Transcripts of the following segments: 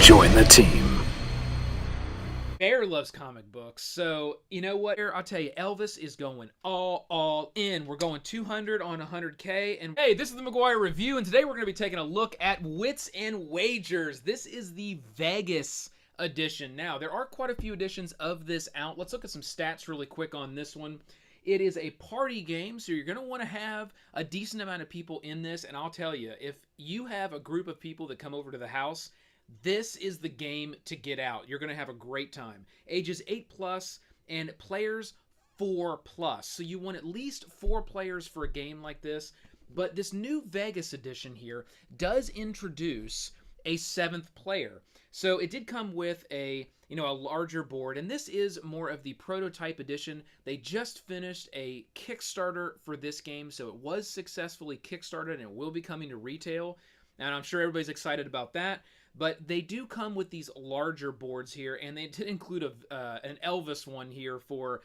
Join the team. Bear loves comic books, so you know what? I'll tell you, Elvis is going all in. We're going 200 on 100K, and hey, this is the McGuire review, and today we're going to be taking a look at Wits and Wagers. This is the Vegas edition. Now, there are quite a few editions of this out. Let's look at some stats really quick on this one. It is a party game, so you're going to want to have a decent amount of people in this, and I'll tell you, if you have a group of people that come over to the house, this is the game to get out. You're going to have a great time. Ages 8+ and players 4+. So you want at least 4 players for a game like this. But this new Vegas edition here does introduce a 7th player. So it did come with a larger board, and this is more of the prototype edition. They just finished a Kickstarter for this game, so it was successfully Kickstarted and it will be coming to retail. And I'm sure everybody's excited about that. But they do come with these larger boards here, and they did include an Elvis one here for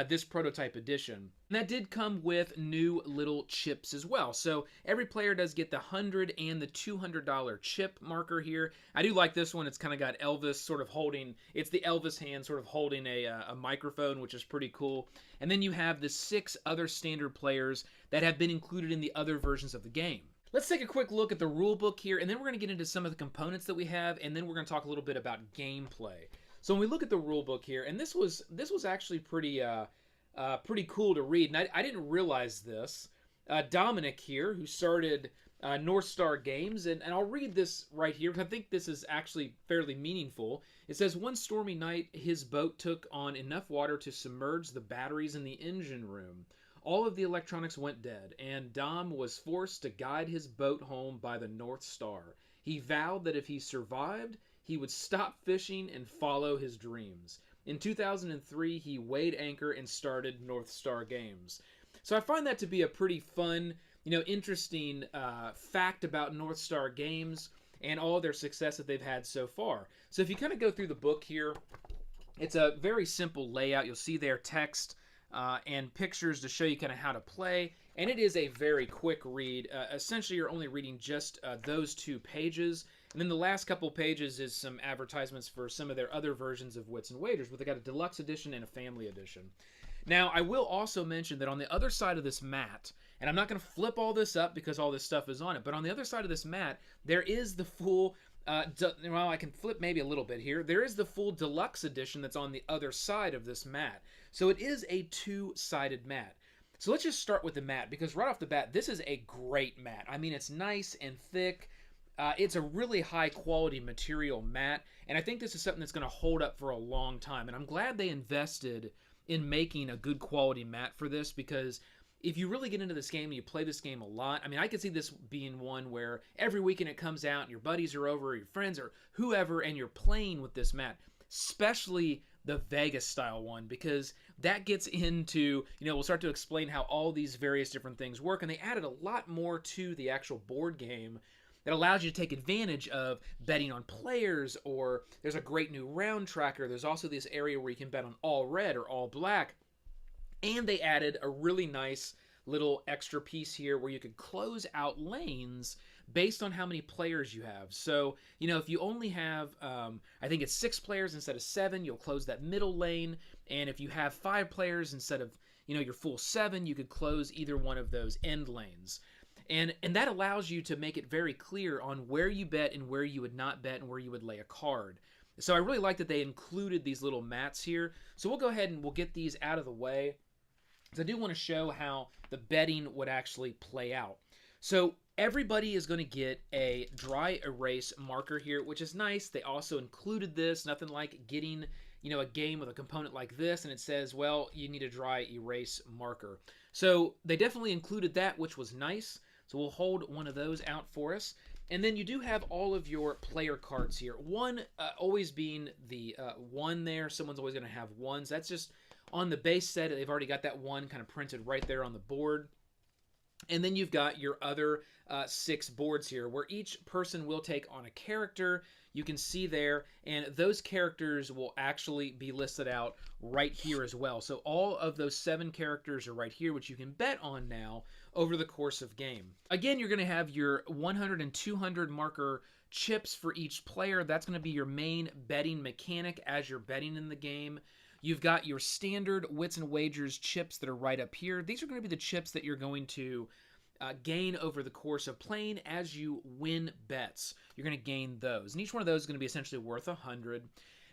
this prototype edition. And that did come with new little chips as well. So every player does get the $100 and the $200 chip marker here. I do like this one. It's kind of got Elvis sort of holding, it's the Elvis hand sort of holding a microphone, which is pretty cool. And then you have the 6 other standard players that have been included in the other versions of the game. Let's take a quick look at the rule book here, and then we're going to get into some of the components that we have, and then we're going to talk a little bit about gameplay. So when we look at the rule book here, and this was actually pretty cool to read, and I didn't realize this. Dominic here, who started North Star Games, and I'll read this right here because I think this is actually fairly meaningful. It says, one stormy night, his boat took on enough water to submerge the batteries in the engine room. All of the electronics went dead, and Dom was forced to guide his boat home by the North Star. He vowed that if he survived, he would stop fishing and follow his dreams. In 2003, he weighed anchor and started North Star Games. So I find that to be a pretty fun, interesting fact about North Star Games and all their success that they've had so far. So if you kind of go through the book here, it's a very simple layout. You'll see there text and pictures to show you kind of how to play, and it is a very quick read. Essentially, you're only reading just those 2 pages, and then the last couple pages is some advertisements for some of their other versions of Wits and Wagers, but they got a deluxe edition and a family edition. Now, I will also mention that on the other side of this mat, and I'm not going to flip all this up because all this stuff is on it, but on the other side of this mat, there is the full well, I can flip maybe a little bit here. There is the full deluxe edition that's on the other side of this mat. So it is a 2-sided mat. So let's just start with the mat, because right off the bat, this is a great mat. I mean, it's nice and thick. It's a really high quality material mat, and I think this is something that's going to hold up for a long time. And I'm glad they invested in making a good quality mat for this, because if you really get into this game and you play this game a lot, I mean, I could see this being one where every weekend it comes out and your buddies are over, or your friends or whoever, and you're playing with this mat, especially the Vegas style one, because that gets into, we'll start to explain how all these various different things work, and they added a lot more to the actual board game that allows you to take advantage of betting on players, or there's a great new round tracker. There's also this area where you can bet on all red or all black. And they added a really nice little extra piece here where you could close out lanes based on how many players you have. So, if you only have, I think it's 6 players instead of 7, you'll close that middle lane. And if you have 5 players instead of, your full 7, you could close either one of those end lanes. And that allows you to make it very clear on where you bet and where you would not bet and where you would lay a card. So I really like that they included these little mats here. So we'll go ahead and we'll get these out of the way. I do want to show how the betting would actually play out. So everybody is going to get a dry erase marker here, which is nice. They also included this, nothing like getting, a game with a component like this, and it says, well, you need a dry erase marker. So they definitely included that, which was nice. So we'll hold one of those out for us. And then you do have all of your player cards here. One always being the 1 there. Someone's always going to have 1s. That's just on the base set. They've already got that 1 kind of printed right there on the board. And then you've got your other 6 boards here where each person will take on a character. You can see there, and those characters will actually be listed out right here as well. So all of those 7 characters are right here, which you can bet on now over the course of game. Again, you're going to have your 100 and 200 marker chips for each player. That's going to be your main betting mechanic as you're betting in the game. You've got your standard Wits and Wagers chips that are right up here. These are going to be the chips that you're going to gain over the course of playing as you win bets. You're going to gain those. And each one of those is going to be essentially worth 100.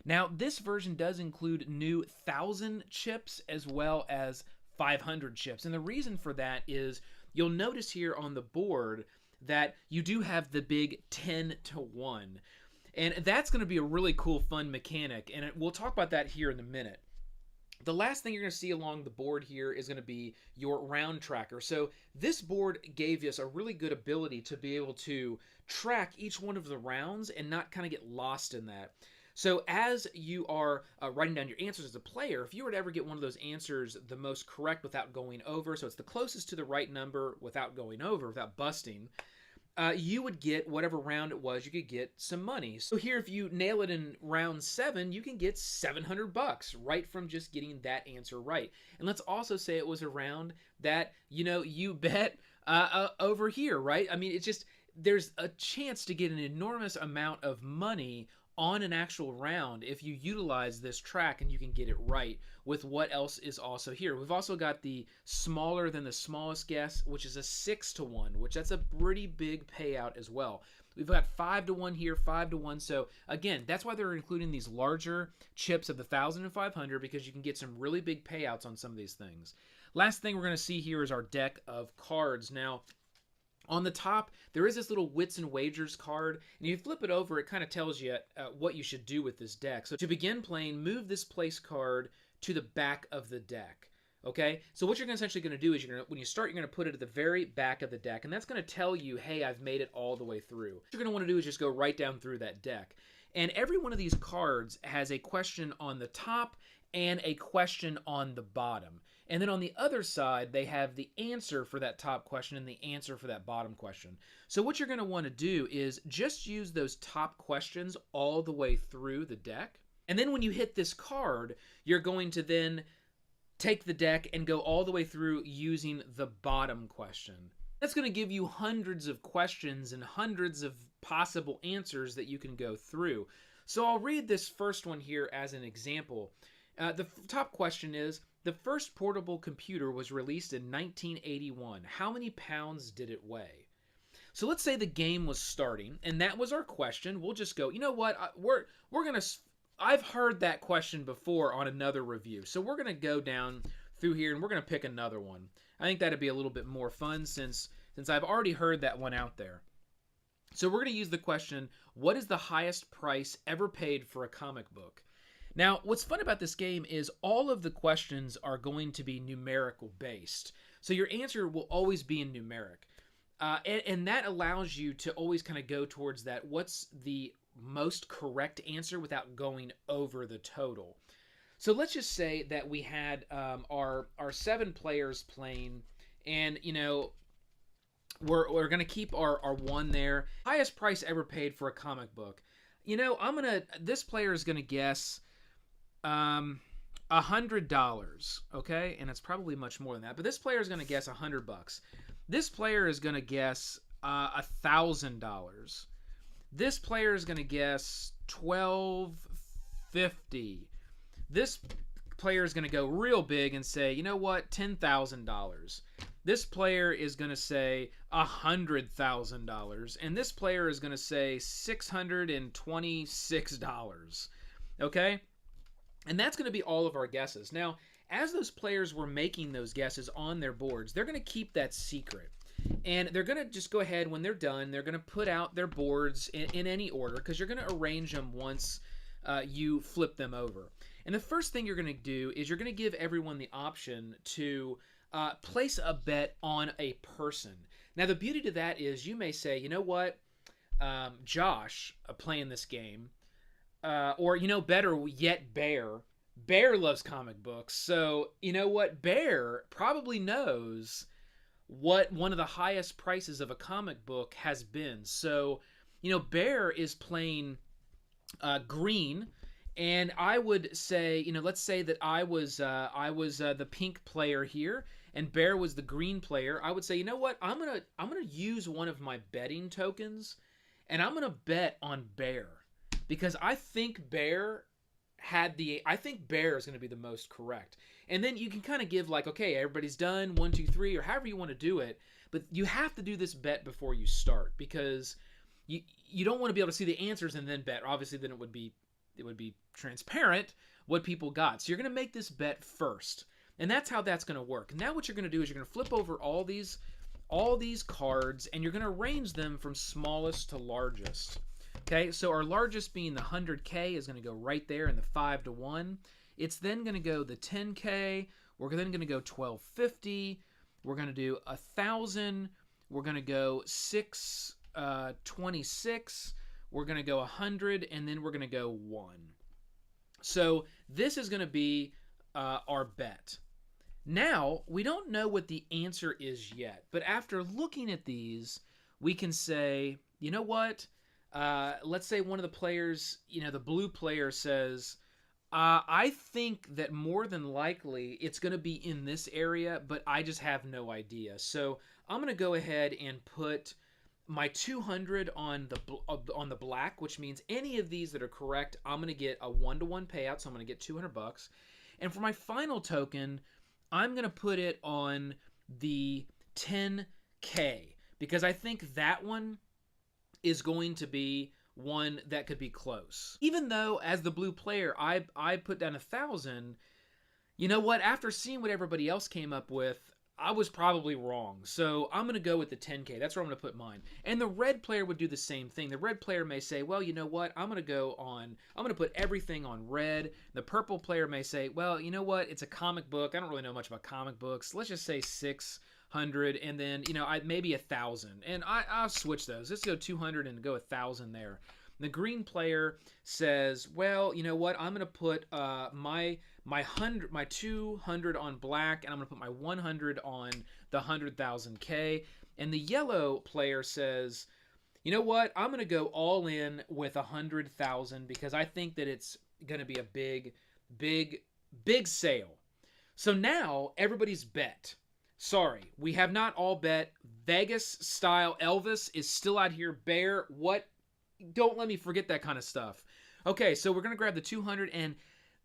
Now, this version does include new 1,000 chips as well as 500 chips. And the reason for that is you'll notice here on the board that you do have the big 10-to-1. And that's going to be a really cool, fun mechanic. And we'll talk about that here in a minute. The last thing you're going to see along the board here is going to be your round tracker. So this board gave us a really good ability to be able to track each one of the rounds and not kind of get lost in that. So as you are writing down your answers as a player, if you were to ever get one of those answers the most correct without going over, so it's the closest to the right number without going over, without busting, you would get whatever round it was, you could get some money. So here, if you nail it in round 7, you can get $700 right from just getting that answer right. And let's also say it was a round that, you bet over here, right? I mean, it's just, there's a chance to get an enormous amount of money on an actual round if you utilize this track and you can get it right with what else is also here. We've also got the smaller than the smallest guess, which is a 6-to-1, which that's a pretty big payout as well. We've got 5-to-1 here, 5-to-1. So again, that's why they're including these larger chips of the 1,000 and 500, because you can get some really big payouts on some of these things. Last thing we're going to see here is our deck of cards. Now, on the top, there is this little Wits and Wagers card, and you flip it over, it kind of tells you what you should do with this deck. So to begin playing, move this place card to the back of the deck. Okay, so what you're essentially going to do is when you start, you're going to put it at the very back of the deck, and that's going to tell you, hey, I've made it all the way through. What you're going to want to do is just go right down through that deck. And every one of these cards has a question on the top and a question on the bottom. And then on the other side, they have the answer for that top question and the answer for that bottom question. So what you're going to want to do is just use those top questions all the way through the deck. And then when you hit this card, you're going to then take the deck and go all the way through using the bottom question. That's going to give you hundreds of questions and hundreds of possible answers that you can go through. So I'll read this first one here as an example. The top question is, the first portable computer was released in 1981. How many pounds did it weigh? So let's say the game was starting, and that was our question. We'll just go, you know what? I've heard that question before on another review. So we're going to go down through here, and we're going to pick another one. I think that'd be a little bit more fun since I've already heard that one out there. So we're going to use the question, what is the highest price ever paid for a comic book? Now, what's fun about this game is all of the questions are going to be numerical based. So your answer will always be in numeric. And that allows you to always kind of go towards that. What's the most correct answer without going over the total? So let's just say that we had our 7 players playing, and, we're going to keep our 1 there. Highest price ever paid for a comic book. This player is going to guess $100, okay? And it's probably much more than that, but this player is going to guess $100. This player is going to guess $1,000. This player is going to guess $1,250. This player is going to go real big and say, you know what, $10,000. This player is going to say $100,000, and this player is going to say $626. Okay? And that's going to be all of our guesses. Now, as those players were making those guesses on their boards, they're going to keep that secret. And they're going to just go ahead, when they're done, they're going to put out their boards in any order, because you're going to arrange them once you flip them over. And the first thing you're going to do is you're going to give everyone the option to place a bet on a person. Now, the beauty to that is you may say, you know what, Josh, playing this game, or, better yet, Bear loves comic books. So, you know what? Bear probably knows what one of the highest prices of a comic book has been. So, Bear is playing green, and I would say, let's say that I was the pink player here, and Bear was the green player. I would say, you know what? I'm gonna use one of my betting tokens, And I'm going to bet on Bear because I think Bear is going to be the most correct. And then you can kind of give like, okay, everybody's done, 1, 2, 3, or however you want to do it. But you have to do this bet before you start because you don't want to be able to see the answers and then bet. Obviously, then it would be transparent what people got. So you're going to make this bet first. And that's how that's going to work. Now what you're going to do is you're going to flip over all these cards and you're going to arrange them from smallest to largest. Okay, so our largest being the 100K is going to go right there in the 5 to 1. It's then going to go the 10K. We're then going to go 1250. We're going to do 1,000. We're going to go 626. We're going to go 100, and then we're going to go 1. So this is going to be our bet. Now, we don't know what the answer is yet, but after looking at these, we can say, you know what? Let's say one of the players, the blue player says, I think that more than likely it's going to be in this area, but I just have no idea. So I'm going to go ahead and put my 200 on the black, which means any of these that are correct, I'm going to get a 1-to-1 payout, so I'm going to get $200. And for my final token, I'm going to put it on the 10K because I think that one is going to be one that could be close. Even though as the blue player, I put down 1,000, you know what? After seeing what everybody else came up with, I was probably wrong. So I'm going to go with the 10K. That's where I'm going to put mine. And the red player would do the same thing. The red player may say, well, you know what? I'm going to put everything on red. The purple player may say, well, you know what? It's a comic book. I don't really know much about comic books. Let's just say 600 and then, maybe 1,000. And I'll switch those. Let's go 200 and go 1,000 there. The green player says, well, you know what? I'm going to put my 200 on black, and I'm going to put my 100 on the 100,000K. And the yellow player says, you know what? I'm going to go all in with 100,000 because I think that it's going to be a big sale. So now everybody's bet. Sorry, we have not all bet. Vegas style Elvis is still out here. Bear, what? Don't let me forget that kind of stuff. Okay, so we're going to grab the 200, and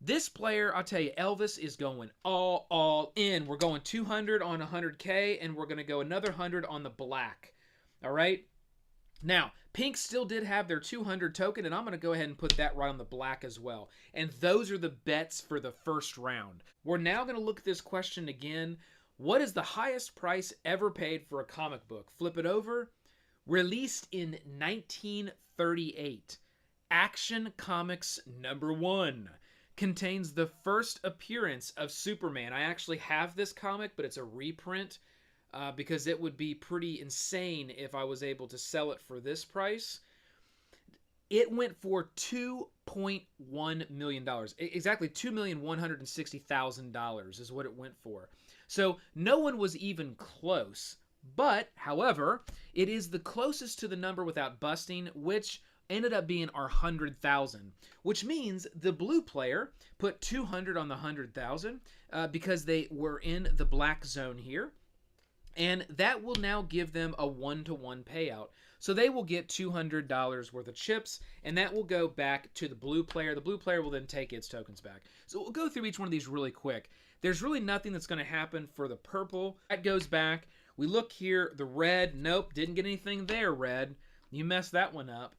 this player, I'll tell you, Elvis is going all in. We're going 200 on 100K, and we're going to go another 100 on the black. All right? Now, pink still did have their 200 token, and I'm going to go ahead and put that right on the black as well. And those are the bets for the first round. We're now going to look at this question again. What is the highest price ever paid for a comic book? Flip it over. Released in 1938, Action Comics #1 contains the first appearance of Superman. I actually have this comic, but it's a reprint because it would be pretty insane if I was able to sell it for this price. It went for $2.1 million. Exactly $2,160,000 is what it went for. So no one was even close. But, however, it is the closest to the number without busting, which ended up being our 100,000, which means the blue player put 200 on the 100,000 because they were in the black zone here. And that will now give them a 1-to-1 payout. So they will get $200 worth of chips, and that will go back to the blue player. The blue player will then take its tokens back. So we'll go through each one of these really quick. There's really nothing that's going to happen for the purple. That goes back. We look here, the red, nope, didn't get anything there, red. You messed that one up.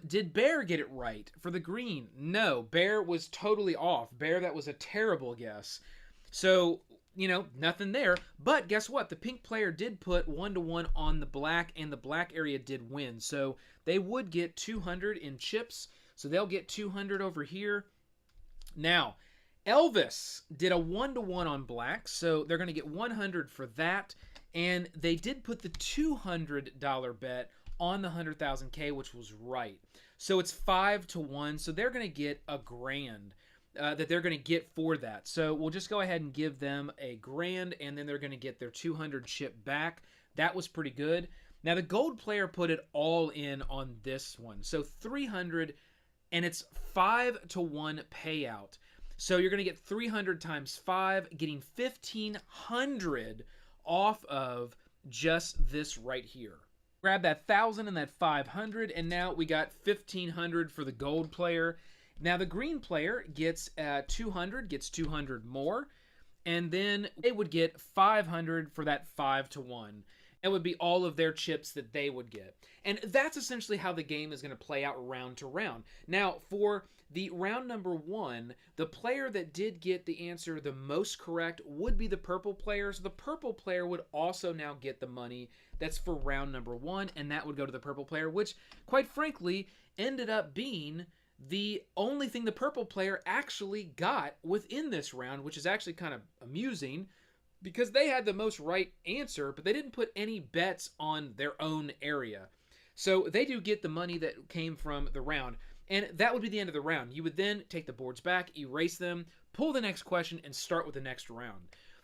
Did Bear get it right? For the green, no, Bear was totally off. Bear, that was a terrible guess. So, nothing there. But guess what? The pink player did put 1-to-1 on the black, and the black area did win. So they would get 200 in chips. So they'll get 200 over here. Now, Elvis did a 1-to-1 on black, so they're going to get 100 for that. And they did put the $200 bet on the 100,000K, which was right. So it's 5-to-1. So they're going to get $1,000 that they're going to get for that. So we'll just go ahead and give them $1,000, and then they're going to get their 200 chip back. That was pretty good. Now the gold player put it all in on this one. So 300, and it's 5-to-1 payout. So you're going to get 300 times 5, getting 1,500 off of just this right here. Grab that 1,000 and that 500, and now we got 1,500 for the gold player. Now the green player gets 200, gets 200 more, and then they would get 500 for that 5-to-1. It would be all of their chips that they would get. And that's essentially how the game is going to play out round to round. Now, for the round number 1, the player that did get the answer the most correct would be the purple player. So the purple player would also now get the money that's for round number 1, and that would go to the purple player, which, quite frankly, ended up being the only thing the purple player actually got within this round, which is actually kind of amusing because they had the most right answer, but they didn't put any bets on their own area. So they do get the money that came from the round, and that would be the end of the round. You would then take the boards back, erase them, pull the next question, and start with the next round.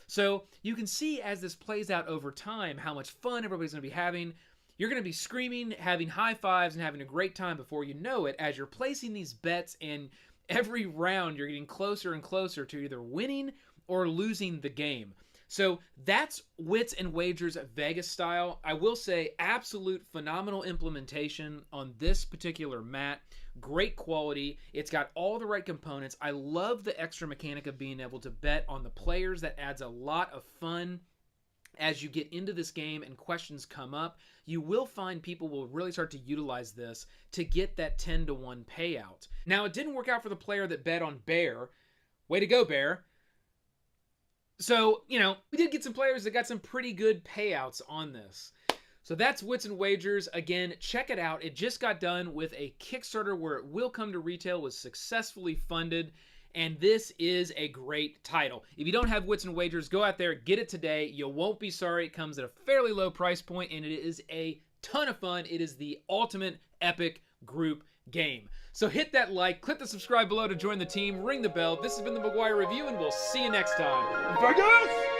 So you can see as this plays out over time how much fun everybody's going to be having. You're going to be screaming, having high fives, and having a great time before you know it as you're placing these bets, and every round you're getting closer and closer to either winning or losing the game. So that's Wits and Wagers Vegas style. I will say absolute phenomenal implementation on this particular mat. Great quality. It's got all the right components. I love the extra mechanic of being able to bet on the players. That adds a lot of fun. As you get into this game and questions come up, you will find people will really start to utilize this to get that 10-to-1 payout. Now, it didn't work out for the player that bet on Bear. Way to go, Bear. So, we did get some players that got some pretty good payouts on this. So that's Wits and Wagers. Again, check it out. It just got done with a Kickstarter where it will come to retail, was successfully funded, and this is a great title. If you don't have Wits and Wagers, go out there, get it today. You won't be sorry. It comes at a fairly low price point, and it is a ton of fun. It is the ultimate epic group game. So hit that like, click the subscribe below to join the team, ring the bell. This has been the McGuire Review, and we'll see you next time. Vegas!